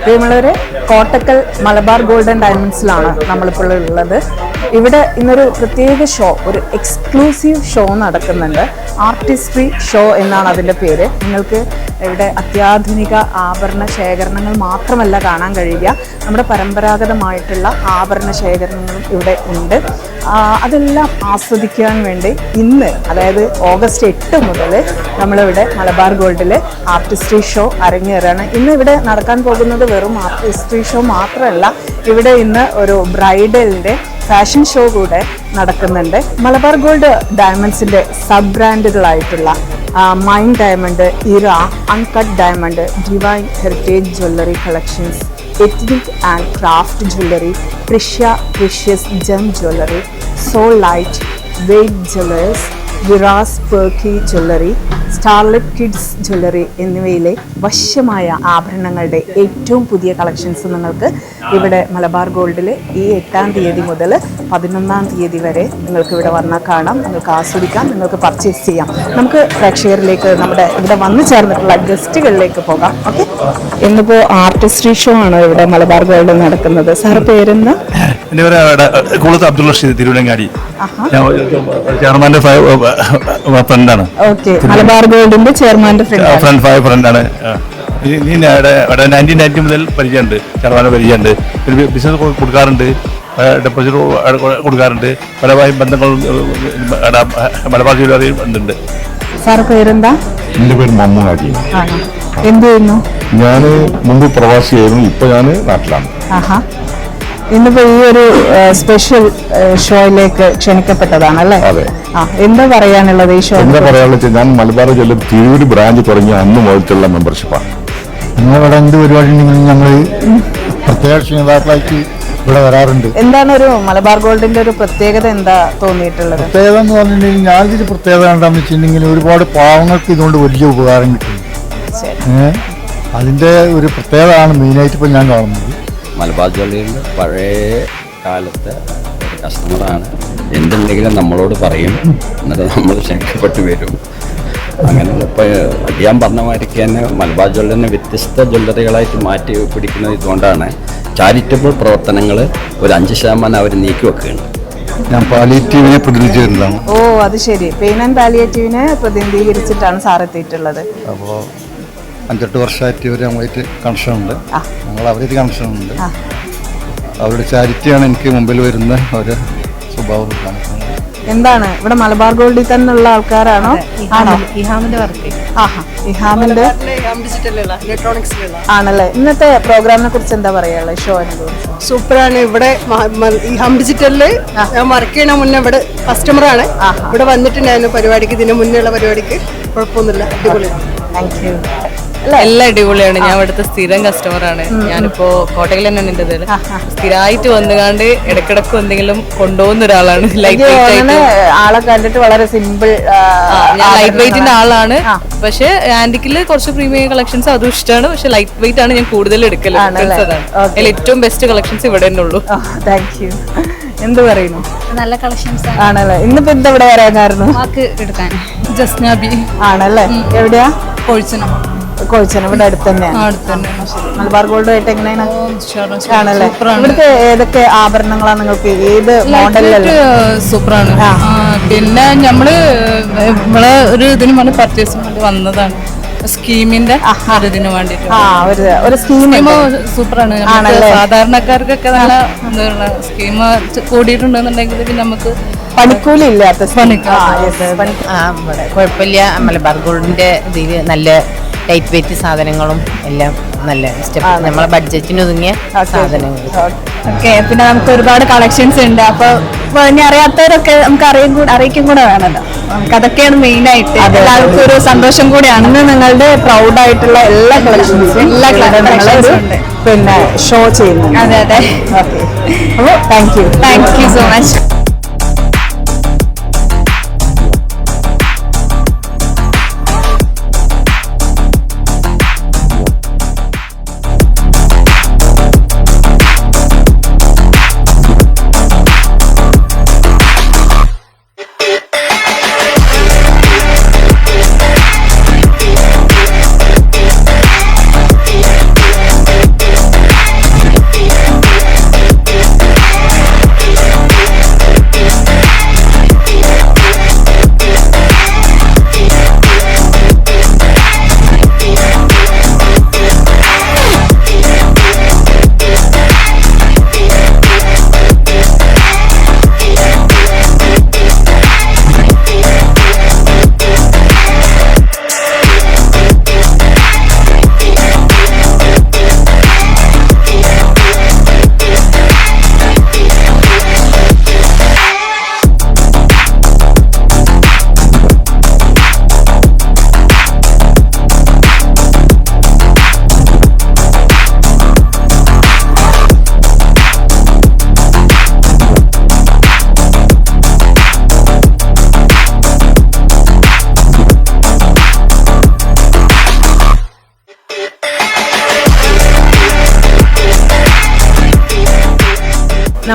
പ്രിയമുള്ളവരെ, കോട്ടക്കൽ മലബാർ ഗോൾഡൻ ഡയമണ്ട്സിലാണ് നമ്മളിപ്പോൾ ഉള്ളത്. ഇവിടെ ഇന്നൊരു പ്രത്യേക ഷോ, ഒരു എക്സ്ക്ലൂസീവ് ഷോ നടക്കുന്നുണ്ട്. ആർട്ടിസ്ട്രി ഷോ എന്നാണ് അതിൻ്റെ പേര്. നിങ്ങൾക്ക് ഇവിടെ അത്യാധുനിക ആഭരണ ശേഖരണങ്ങൾ മാത്രമല്ല കാണാൻ കഴിയുക, നമ്മുടെ പരമ്പരാഗതമായിട്ടുള്ള ആഭരണ ശേഖരണങ്ങളും ഇവിടെ ഉണ്ട്. അതെല്ലാം ആസ്വദിക്കാൻ വേണ്ടി ഇന്ന്, അതായത് ഓഗസ്റ്റ് 8 മുതൽ നമ്മളിവിടെ മലബാർ ഗോൾഡിൽ ആർട്ടിസ്ട്രി ഷോ അരങ്ങേറാണ്. ഇന്ന് ഇവിടെ നടക്കാൻ പോകുന്നത് വെറും ആർട്ടിസ്ട്രി ഷോ മാത്രമല്ല, ഇവിടെ ഇന്ന് ഒരു ബ്രൈഡലിൻ്റെ ഫാഷൻ ഷോ കൂടെ നടക്കുന്നുണ്ട്. മലബാർ ഗോൾഡ് ഡയമണ്ട്സിൻ്റെ സബ് ബ്രാൻഡുകളായിട്ടുള്ള mine diamond, Era, uncut diamond, divine heritage jewellery collections, ethnic and craft jewellery, precious gem jewellery, soul light, weight jewellers, Viraaz perky jewellery, starlet kids jewellery എന്നിവയിലെ വശ്യമായ ആഭരണങ്ങളുടെ ഏറ്റവും പുതിയ കളക്ഷൻസ് നിങ്ങൾക്ക് ഇവിടെ മലബാർ ഗോൾഡിൽ ഈ 8-ാം തീയതി മുതൽ 11-ാം തീയതി വരെ നിങ്ങൾക്ക് ഇവിടെ വന്നാൽ കാണാം, നിങ്ങൾക്ക് ആസ്വദിക്കാം, നിങ്ങൾക്ക് പർച്ചേസ് ചെയ്യാം. നമുക്ക് പ്രേക്ഷകരിലേക്ക്, നമ്മുടെ ഇവിടെ വന്നു ചേർന്നിട്ടുള്ള ഗസ്റ്റുകളിലേക്ക് പോകാം. ഓക്കെ, ഇന്നിപ്പോൾ ആർട്ടിസ്ട്രി ഷോ ആണ് ഇവിടെ മലബാർ ഗോൾഡിൽ നടക്കുന്നത്. സാർ പേരെന്താ? എൻ്റെ പേര് കുളത്ത് അബ്ദുൾ റഷീദ്, തിരുവല്ലങ്ങാടി. ചെയർമാൻ്റെ ഫ്രണ്ടാണ്. ഓക്കെ, മലബാർ ഗോൾഡിന്റെ ചെയർമാന്റെ ഫ്രണ്ടാണ്. 1990 മുതൽ പരിചയമുണ്ട്, ചെയർമാൻ്റെ പരിചയമുണ്ട്. ബിസിനസ് കൊടുക്കാറുണ്ട്, ഡെപ്പോസിറ്റ് കൊടുക്കാറുണ്ട്. പല ബന്ധങ്ങളും മലബാർ ജ്വല്ലറി ഉണ്ട്. സാർ പേരെന്താ? എൻ്റെ പേര് മമ്മൂനാജി. എന്ത് ചെയ്യുന്നു? ഞാൻ മുമ്പ് പ്രവാസിയായിരുന്നു, ഇപ്പൊ ഞാൻ നാട്ടിലാണ്. ഇന്നിപ്പോ ഈ ഒരു സ്പെഷ്യൽ ഷോയിലേക്ക് ക്ഷണിക്കപ്പെട്ടതാണ് അല്ലേ? അതെ. എന്താ പറയാനുള്ളത് ഈ ഷോ? എന്താ പറയാനുള്ളത്, ഞാൻ മലബാർ ജ്വല്ലറി തിരൂര് ബ്രാഞ്ച് തുടങ്ങിയ അന്ന് മുതലുള്ള മെമ്പർഷിപ്പാണ്. നിങ്ങളിവിടെ എന്ത് പരിപാടി ഉണ്ടെങ്കിലും ഞങ്ങൾ പ്രത്യേക ക്ഷണിതാക്കളായിട്ട് ഇവിടെ വരാറുണ്ട്. എന്താണ് ഒരു മലബാർ ഗോൾഡിന്റെ ഒരു പ്രത്യേകത എന്താ തോന്നിയിട്ടുള്ളത്? പ്രത്യേകത എന്ന് പറഞ്ഞിട്ടുണ്ടെങ്കിൽ, ഞാനിതിൽ പ്രത്യേകത എന്താണെന്ന് വെച്ചിട്ടുണ്ടെങ്കിൽ, ഒരുപാട് പാവങ്ങൾക്ക് ഇതുകൊണ്ട് വലിയ ഉപകാരം കിട്ടും. അതിന്റെ ഒരു പ്രത്യേകതയാണ് മെയിനായിട്ട് ഇപ്പം ഞാൻ കാണുന്നത്. മലബാർ ജ്വല്ലറിയുടെ പഴയ കാലത്തെ ഒരു കസ്റ്റമറാണ്. എന്തുണ്ടെങ്കിലും നമ്മളോട് പറയും, എന്നിട്ട് നമ്മൾ ക്ഷണിക്കപ്പെട്ട് വരും. അങ്ങനെയുള്ള ഇപ്പോൾ ഞാൻ പറഞ്ഞ മാതിരിക്ക് തന്നെ മലബാർ ജ്വല്ലറിനെ വ്യത്യസ്ത ജ്വല്ലറികളായിട്ട് മാറ്റി പിടിക്കുന്നത് ഇതുകൊണ്ടാണ്. ചാരിറ്റബിൾ പ്രവർത്തനങ്ങൾ ഒരു 5% അവർ നീക്കി വെക്കുകയാണ്. ഞാൻ പാലിയേറ്റീവിനെ പ്രതിനിധിച്ച് വരുന്നതാണ്. ഓ, അത് ശരി. പെയിൻ ആൻഡ് പാലിയേറ്റീവിനെ പ്രതിനിധീകരിച്ചിട്ടാണ് സാർ എത്തിയിട്ടുള്ളത്. അപ്പോൾ 5-8 വർഷമായിട്ട് ഇവർ നമ്മളായിട്ട് കണക്ഷൻ ഉണ്ട്. ഞങ്ങൾ അവരായിട്ട് കണക്ഷൻ ഉണ്ട്. അവരുടെ ചാരിറ്റിയാണ് എനിക്ക് മുമ്പിൽ വരുന്ന ഒരു സ്വഭാവം. എന്താണ് ഇവിടെ മലബാർ ഗോൾഡിൽ തന്നെയുള്ള ആൾക്കാരാണോ? ഇഹാമിന്റെ വർക്ക്. ഇഹാമിന്റെ ആണല്ലേ? ഇന്നത്തെ പ്രോഗ്രാമിനെ കുറിച്ച് എന്താ പറയാനുള്ളത്? ഷോനെ കുറിച്ച് സൂപ്പറാണ്. ഇവിടെ ഇഹാം ഡിജിറ്റലില് ഞാൻ വർക്ക് ചെയ്യണ മുന്നേ ഇവിടെ കസ്റ്റമറാണ്. ഇവിടെ വന്നിട്ടുണ്ടായിരുന്നു പരിപാടിക്ക്, ഇതിന് മുന്നേ ഉള്ള പരിപാടിക്ക്. കുഴപ്പമൊന്നുമില്ല, അടിപൊളിയാണ്. Thank you. എല്ലാം അടിപൊളിയാണ്. ഞാൻ ഇവിടുത്തെ സ്ഥിരം കസ്റ്റമറാണ്. ഞാനിപ്പോ കോട്ടയിൽ തന്നെയാണ് എൻ്റെ ഇതിൽ സ്ഥിരമായിട്ട് വന്നുകാണ്ട് ഇടക്കിടക്ക് എന്തെങ്കിലും കൊണ്ടുപോകുന്ന ഒരാളാണ്. ആളെ കണ്ടിട്ട് വളരെ സിമ്പിൾ. ഞാൻ ലൈറ്റ് വെയിറ്റിന്റെ ആളാണ്. പക്ഷെ ആന്റിക്കില് കുറച്ച് പ്രീമിയം കളക്ഷൻസ് അതും ഇഷ്ടമാണ്. പക്ഷെ ലൈറ്റ് വെയിറ്റ് ആണ് ഞാൻ കൂടുതൽ എടുക്കല്. അതിൽ ഏറ്റവും ബെസ്റ്റ് കളക്ഷൻസ് ഇവിടെ തന്നെ ഉള്ളൂ. Thank you. എന്ത് പറയുന്നു? നല്ല കളക്ഷൻസ് ആണല്ലേ? ഇന്നിപ്പോ എന്താ ഇവിടെ വരാനായിരുന്നു? എടുക്കാൻ ജസ്നാബി ആണല്ലേ? എവിടെയാ? കൊഴിച്ചനം. ഇവിടെ അടുത്ത് തന്നെയാണ്. മലബാർ ഗോൾഡ് ആയിട്ട് എങ്ങനെയാണ്? ആണല്ലേ? ഇവിടുത്തെ ഏതൊക്കെ ആഭരണങ്ങളാണ് നിങ്ങൾക്ക്? ഏത് മോഡലിലാണ്? സൂപ്പറാണ്. പിന്നെ നമ്മള് നമ്മളെ ഒരു ഇതിന് വേണ്ടി പർച്ചേസിന് വേണ്ടി വന്നതാണ്. സ്കീമിന്റെ ഇതിന് വേണ്ടിട്ട് ഒരു സ്കീം സൂപ്പറാണ്. സാധാരണക്കാർക്കൊക്കെ നല്ല സ്കീം കൂടിയിട്ടുണ്ടെന്നുണ്ടെങ്കിൽ പിന്നെ നമുക്ക് പണിക്കൂലി ഇല്ലാത്ത കുഴപ്പമില്ല. മലബാർ ഗോൾഡിന്റെ ഇതിൽ നല്ല ലൈറ്റ് വെയിറ്റ് സാധനങ്ങളും എല്ലാം നല്ല ഇഷ്ടപ്പെട്ടു. നമ്മളെ ബഡ്ജറ്റിന് ഒതുങ്ങിയ സാധനങ്ങൾ. ഓക്കെ, പിന്നെ നമുക്ക് ഒരുപാട് കളക്ഷൻസ് ഉണ്ട്. അപ്പൊ ഇനി അറിയാത്തവരൊക്കെ നമുക്ക് അറിയിക്കും കൂടെ വേണമല്ലോ. നമുക്ക് അതൊക്കെയാണ് മെയിൻ ആയിട്ട്. എല്ലാവർക്കും ഒരു സന്തോഷം കൂടിയാണ്. അന്ന് നിങ്ങളുടെ പ്രൗഡ് ആയിട്ടുള്ള എല്ലാ കളക്ഷൻസും പിന്നെ ഷോ ചെയ്യുന്നു. അതെ അതെ. ഓക്കെ, അപ്പോൾ താങ്ക് യു സോ മച്ച്.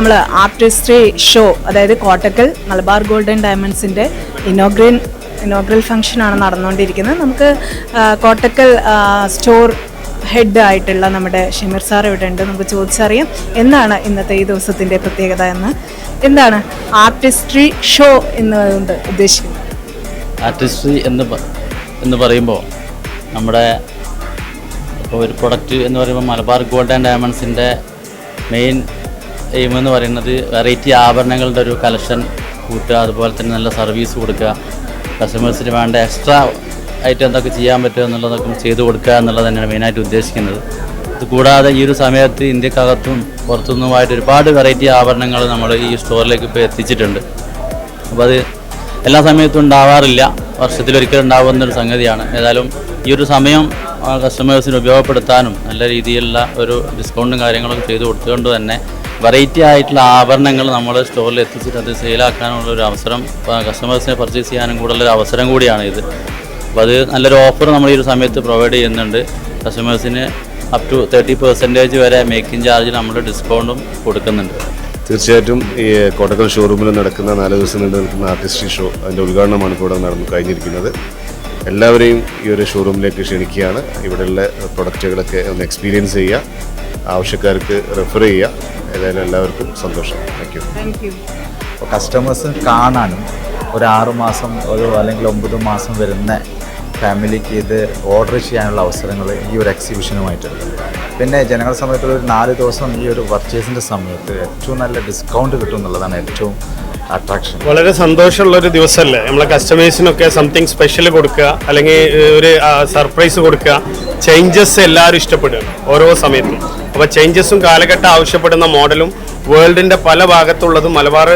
നമ്മൾ ആർട്ടിസ്ട്രി ഷോ, അതായത് കോട്ടക്കൽ മലബാർ ഗോൾഡൻ ഡയമണ്ട്സിൻ്റെ ഇനോഗ്രൽ ഫംഗ്ഷനാണ് നടന്നുകൊണ്ടിരിക്കുന്നത്. നമുക്ക് കോട്ടക്കൽ സ്റ്റോർ ഹെഡ് ആയിട്ടുള്ള നമ്മുടെ ഷമീർ സാർ ഇവിടെ ഉണ്ട്. നമുക്ക് ചോദിച്ചറിയാം എന്താണ് ഇന്നത്തെ ഈ ദിവസത്തിൻ്റെ പ്രത്യേകത എന്ന്. എന്താണ് ആർട്ടിസ്ട്രി ഷോ എന്നുകൊണ്ട് ഉദ്ദേശിക്കുന്നത്? ആർട്ടിസ്ട്രി എന്ന് പറയുമ്പോൾ നമ്മുടെ ഇപ്പോൾ ഒരു പ്രൊഡക്റ്റ് എന്ന് പറയുമ്പോൾ മലബാർ ഗോൾഡ് ആൻഡ് ഡയമണ്ട്സിൻ്റെ മെയിൻ എയിം എന്ന് പറയുന്നത് വെറൈറ്റി ആഭരണങ്ങളുടെ ഒരു കളക്ഷൻ കൂട്ടുക, അതുപോലെ തന്നെ നല്ല സർവീസ് കൊടുക്കുക, കസ്റ്റമേഴ്സിന് വേണ്ട എക്സ്ട്രാ ആയിട്ട് എന്തൊക്കെ ചെയ്യാൻ പറ്റുക എന്നുള്ളതൊക്കെ ചെയ്തു കൊടുക്കുക എന്നുള്ളത് തന്നെയാണ് മെയിനായിട്ട് ഉദ്ദേശിക്കുന്നത്. ഇത് കൂടാതെ ഈ ഒരു സമയത്ത് ഇന്ത്യക്കകത്തും പുറത്തുനിന്നുമായിട്ട് ഒരുപാട് വെറൈറ്റി ആഭരണങ്ങൾ നമ്മൾ ഈ സ്റ്റോറിലേക്ക് ഇപ്പോൾ എത്തിച്ചിട്ടുണ്ട്. അപ്പോൾ അത് എല്ലാ സമയത്തും ഉണ്ടാവാറില്ല, വർഷത്തിലൊരിക്കലും ഉണ്ടാകുന്നൊരു സംഗതിയാണ്. ഏതായാലും ഈ ഒരു സമയം കസ്റ്റമേഴ്സിന് ഉപയോഗപ്പെടുത്താനും നല്ല രീതിയിലുള്ള ഒരു ഡിസ്കൗണ്ടും കാര്യങ്ങളൊക്കെ ചെയ്ത് കൊടുത്തുകൊണ്ട് തന്നെ വെറൈറ്റി ആയിട്ടുള്ള ആഭരണങ്ങൾ നമ്മൾ സ്റ്റോറിൽ എത്തിച്ചിട്ട് അത് സെയിലാക്കാനുള്ള ഒരു അവസരം, കസ്റ്റമേഴ്സിനെ പർച്ചേസ് ചെയ്യാനും കൂടുതലൊരു അവസരം കൂടിയാണ് ഇത്. അപ്പോൾ അത് നല്ലൊരു ഓഫർ നമ്മൾ ഈ ഒരു സമയത്ത് പ്രൊവൈഡ് ചെയ്യുന്നുണ്ട്. കസ്റ്റമേഴ്സിന് അപ് ടു 30% വരെ മേക്കിംഗ് ചാർജ് നമ്മൾ ഡിസ്കൗണ്ടും കൊടുക്കുന്നുണ്ട്. തീർച്ചയായിട്ടും ഈ കോട്ടക്കൽ ഷോറൂമിൽ നടക്കുന്ന 4 ദിവസം നീണ്ടു നിൽക്കുന്ന ആർട്ടിസ്ട്രി ഷോ, അതിൻ്റെ ഉദ്ഘാടനമാണ് ഇവിടെ നടന്നു കഴിഞ്ഞിരിക്കുന്നത്. എല്ലാവരെയും ഈ ഒരു ഷോറൂമിലേക്ക് ക്ഷണിക്കുകയാണ്. ഇവിടെയുള്ള പ്രൊഡക്റ്റുകളൊക്കെ ഒന്ന് എക്സ്പീരിയൻസ് ചെയ്യുക, ആവശ്യക്കാർക്ക് റെഫർ ചെയ്യുക. ഏതായാലും എല്ലാവർക്കും സന്തോഷം. Thank you. അപ്പോൾ കസ്റ്റമേഴ്സ് കാണാനും ഒരു 6 മാസം അല്ലെങ്കിൽ 9 മാസം വരുന്ന ഫാമിലിക്ക് ഇത് ഓർഡർ ചെയ്യാനുള്ള അവസരങ്ങൾ ഈ ഒരു എക്സിബിഷനുമായിട്ടുണ്ട്. പിന്നെ ജനങ്ങളെ സമയത്തുള്ള ഒരു 4 ദിവസം ഈ ഒരു പർച്ചേസിൻ്റെ സമയത്ത് ഏറ്റവും നല്ല ഡിസ്കൗണ്ട് കിട്ടും എന്നുള്ളതാണ് ഏറ്റവും അട്രാക്ഷൻ. വളരെ സന്തോഷമുള്ളൊരു ദിവസമല്ലേ, നമ്മളെ കസ്റ്റമേഴ്സിനൊക്കെ സംതിങ് സ്പെഷ്യൽ കൊടുക്കുക, അല്ലെങ്കിൽ ഒരു സർപ്രൈസ് കൊടുക്കുക. ചേഞ്ചസ് എല്ലാവരും ഇഷ്ടപ്പെടുകയാണ് ഓരോ സമയത്തും. അപ്പോൾ ചേഞ്ചസും കാലഘട്ടം ആവശ്യപ്പെടുന്ന മോഡലും വേൾഡിൻ്റെ പല ഭാഗത്തുള്ളതും മലബാർ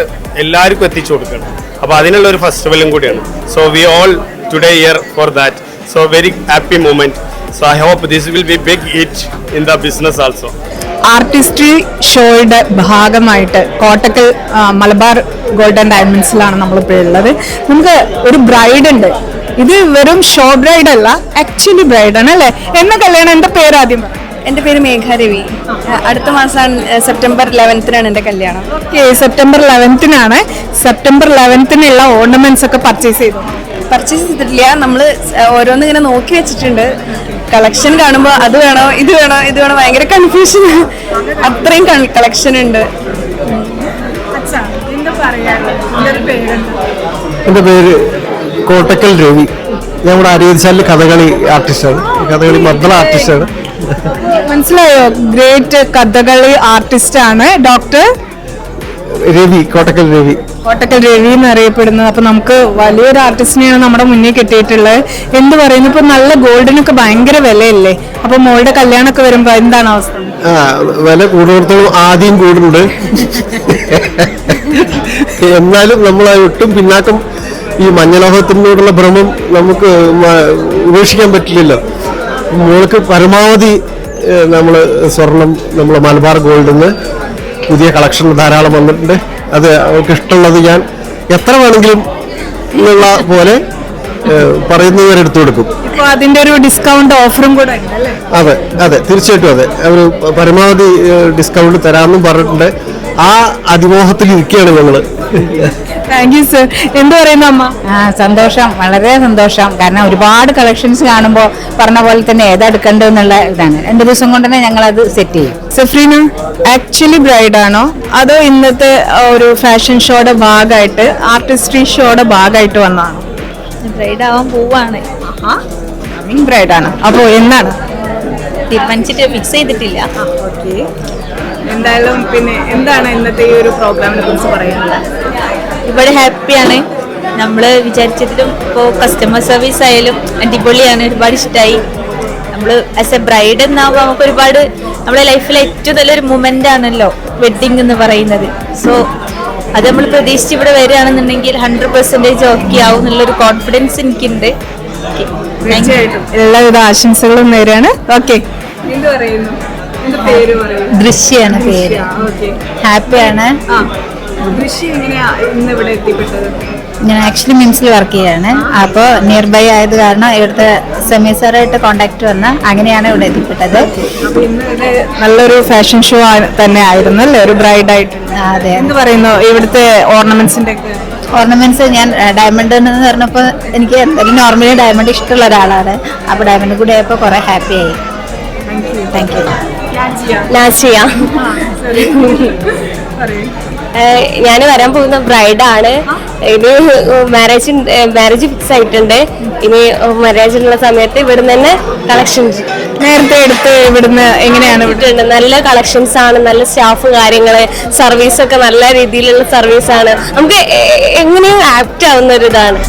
എല്ലാവർക്കും എത്തിച്ചു കൊടുക്കണം. അപ്പോൾ അതിനുള്ള ഒരു ഫെസ്റ്റിവലും കൂടിയാണ്. So we all today here for that. So very happy moment. So I hope this will be big hit in the business also. Artistry ഷോയുടെ ഭാഗമായിട്ട് കോട്ടക്കൽ മലബാർ ഗോൾഡൻ ഡയമണ്ട്സിലാണ് നമ്മളിപ്പോൾ ഉള്ളത്. നമുക്ക് ഒരു ബ്രൈഡ് ഉണ്ട്. ഇത് വെറും ഷോ ബ്രൈഡ് അല്ല, ആക്ച്വലി ബ്രൈഡാണ് അല്ലേ? എന്ന കല്യാണം, എൻ്റെ പേര് ആദ്യം പറ. എൻ്റെ പേര് മേഘ രവി. അടുത്ത മാസം സെപ്റ്റംബർ 11-നാണ് എൻ്റെ കല്യാണം. ഓക്കെ, സെപ്റ്റംബർ 11-നാണ്. സെപ്റ്റംബർ 11-നുള്ള ഓർണമെന്റ്സ് ഒക്കെ പർച്ചേസ് ചെയ്തിട്ടില്ല. നമ്മൾ ഓരോന്ന് ഇങ്ങനെ നോക്കി വെച്ചിട്ടുണ്ട്. കളക്ഷൻ കാണുമ്പോൾ അത് വേണോ ഇത് വേണോ ഭയങ്കര കൺഫ്യൂഷൻ. അത്രയും കളക്ഷൻ ഉണ്ട്. എൻ്റെ പേര് കോട്ടക്കൽ രവി. നമ്മുടെ അരിയൻസാലിലെ കഥകളി ആർട്ടിസ്റ്റാണ്, കഥകളി മദ്ദള ആർട്ടിസ്റ്റാണ്. മനസ്സിലായോ? ഗ്രേറ്റ് കഥകളി ആർട്ടിസ്റ്റ് ആണ് ഡോക്ടർ രവി, കോട്ടക്കൽ രവി എന്നറിയപ്പെടുന്നത്. അപ്പൊ നമുക്ക് വലിയൊരു ആർട്ടിസ്റ്റിനെയാണ് നമ്മുടെ മുന്നിൽ കിട്ടിയിട്ടുള്ളത്. എന്ത് പറയുന്നു, ഇപ്പൊ നല്ല ഗോൾഡിനൊക്കെ ഭയങ്കര വിലയല്ലേ? അപ്പൊ മോളുടെ കല്യാണമൊക്കെ വരുമ്പോ എന്താണ് അവസ്ഥ? വില കൂടുതലോടത്തോളം ആദ്യം കൂടുന്നുണ്ട്. എന്നാലും നമ്മൾ ഒട്ടും പിന്നാക്കം, ഈ മഞ്ഞലോഹത്തിനോടുള്ള ഭ്രമം നമുക്ക് ഉപേക്ഷിക്കാൻ പറ്റില്ലല്ലോ. മോൾക്ക് പരമാവധി നമ്മൾ സ്വർണം, നമ്മൾ മലബാർ ഗോൾഡിൽ നിന്ന് പുതിയ കളക്ഷൻ ധാരാളം വന്നിട്ടുണ്ട്. അത് അവൾക്ക് ഇഷ്ടമുള്ളത് ഞാൻ എത്ര വേണമെങ്കിലും എന്നുള്ള പോലെ പറയുന്നവരെ എടുത്തു കൊടുക്കും. അതിന്റെ ഒരു ഡിസ്കൗണ്ട് ഓഫറും കൂടെ. അതെ, തീർച്ചയായിട്ടും അതെ. അവർ പരമാവധി ഡിസ്കൗണ്ട് തരാമെന്നും പറഞ്ഞിട്ടുണ്ട്. ആ അതിമോഹത്തിൽ ഇരിക്കുകയാണ് ഞങ്ങള്. Thank you sir. എന്ത് പറയുന്നു അമ്മ? സന്തോഷം, വളരെ സന്തോഷം. കാരണം ഒരുപാട് കളക്ഷൻസ് കാണുമ്പോൾ പറഞ്ഞ പോലെ തന്നെ ഏതെടുക്കേണ്ടതെന്നുള്ള ഇതാണ്. 2 ദിവസം കൊണ്ട് തന്നെ ഞങ്ങൾ അത് സെറ്റ് ചെയ്യും. സഫ്രീന, ആക്ച്വലി ബ്രൈഡ് ആണോ അതോ ഇന്നത്തെ ഒരു ഫാഷൻ ഷോയുടെ ഭാഗമായിട്ട്, ആർട്ടിസ്ട്രി ഷോയുടെ ഭാഗമായിട്ട് വന്നതാണോ? ബ്രൈഡ് ആവാൻ പോവാണ്. ബ്രൈഡാണ്. അപ്പോൾ എന്നാണ് തീരുമാനിച്ചിട്ട് ഫിക്സ് ചെയ്തിട്ടില്ല. ഓക്കെ. എന്തായാലും പിന്നെ എന്താണ് ഇന്നത്തെ ഈ ഒരു പ്രോഗ്രാമിനെ കുറിച്ച് പറയാനുള്ളത്? ഒരുപാട് ഹാപ്പിയാണ്. നമ്മൾ വിചാരിച്ചതിലും ഇപ്പോൾ കസ്റ്റമർ സർവീസ് ആയാലും അടിപൊളിയാണ്. ഒരുപാട് ഇഷ്ടമായി. നമ്മൾ ആസ് എ ബ്രൈഡ് എന്നാകുമ്പോൾ നമുക്ക് ഒരുപാട് നമ്മുടെ ലൈഫിലെ ഏറ്റവും നല്ലൊരു മൊമെൻ്റ് ആണല്ലോ വെഡ്ഡിങ് എന്ന് പറയുന്നത്. സോ അത് നമ്മൾ പ്രതീക്ഷിച്ച് ഇവിടെ വരികയാണെന്നുണ്ടെങ്കിൽ 100% ഓക്കെ ആവും എന്നുള്ളൊരു കോൺഫിഡൻസ് എനിക്കുണ്ട്. എല്ലാവിധ ആശംസകളും നേരെയാണ്. ഓക്കെ. എന്ത് പറയുന്നു? ദൃശ്യാണ് പേര്. ഹാപ്പിയാണ്. ദൃശ്യം എങ്ങനെയാ ഇന്ന് ഇവിടെ എത്തിപ്പെട്ടത്? ഞാൻ ആക്ച്വലി മിംസിൽ വർക്ക് ചെയ്യാണ്. അപ്പോൾ നിയർ ബൈ ആയത് കാരണം ഇവിടുത്തെ സമീർ സാറായിട്ട് കോണ്ടാക്ട് വന്ന അങ്ങനെയാണ് ഇവിടെ എത്തിപ്പെട്ടത്. അപ്പൊ ഇന്ന് ഇത് നല്ലൊരു ഫാഷൻ ഷോ തന്നെ ആയിരുന്നു അല്ലേ, ഒരു ബ്രൈഡായിട്ട്? അതെ. എന്ത് പറയുന്നു ഇവിടുത്തെ ഓർണമെന്റ്സിന്റെ ഓർണമെന്റ്സ് ഞാൻ ഡയമണ്ട് എന്ന് പറഞ്ഞപ്പോൾ എനിക്ക് എന്തായാലും നോർമലി ഡയമണ്ട് ഇഷ്ടമുള്ള ഒരാളാണ്. അപ്പോൾ ഡയമണ്ട് കൂടെ ആയപ്പോൾ കുറേ ഹാപ്പി ആയി. Thank you. നാസിയ. ഞാൻ വരാൻ പോകുന്ന ബ്രൈഡാണ്. ഇത് മാരേജ് ഫിക്സ് ആയിട്ടുണ്ട്. ഇനി മാരേജിനുള്ള സമയത്ത് ഇവിടുന്ന് തന്നെ കളക്ഷൻസ് നേരത്തെ എടുത്ത് ഇവിടുന്ന് എങ്ങനെയാണ് ഇട്ടിട്ടുണ്ട്. നല്ല കളക്ഷൻസ് ആണ്, നല്ല സ്റ്റാഫ്, കാര്യങ്ങള്, സർവീസ് ഒക്കെ നല്ല രീതിയിലുള്ള സർവീസാണ്. നമുക്ക് എങ്ങനെയും ആപ്റ്റ് ആവുന്ന ഒരു ഇതാണ്.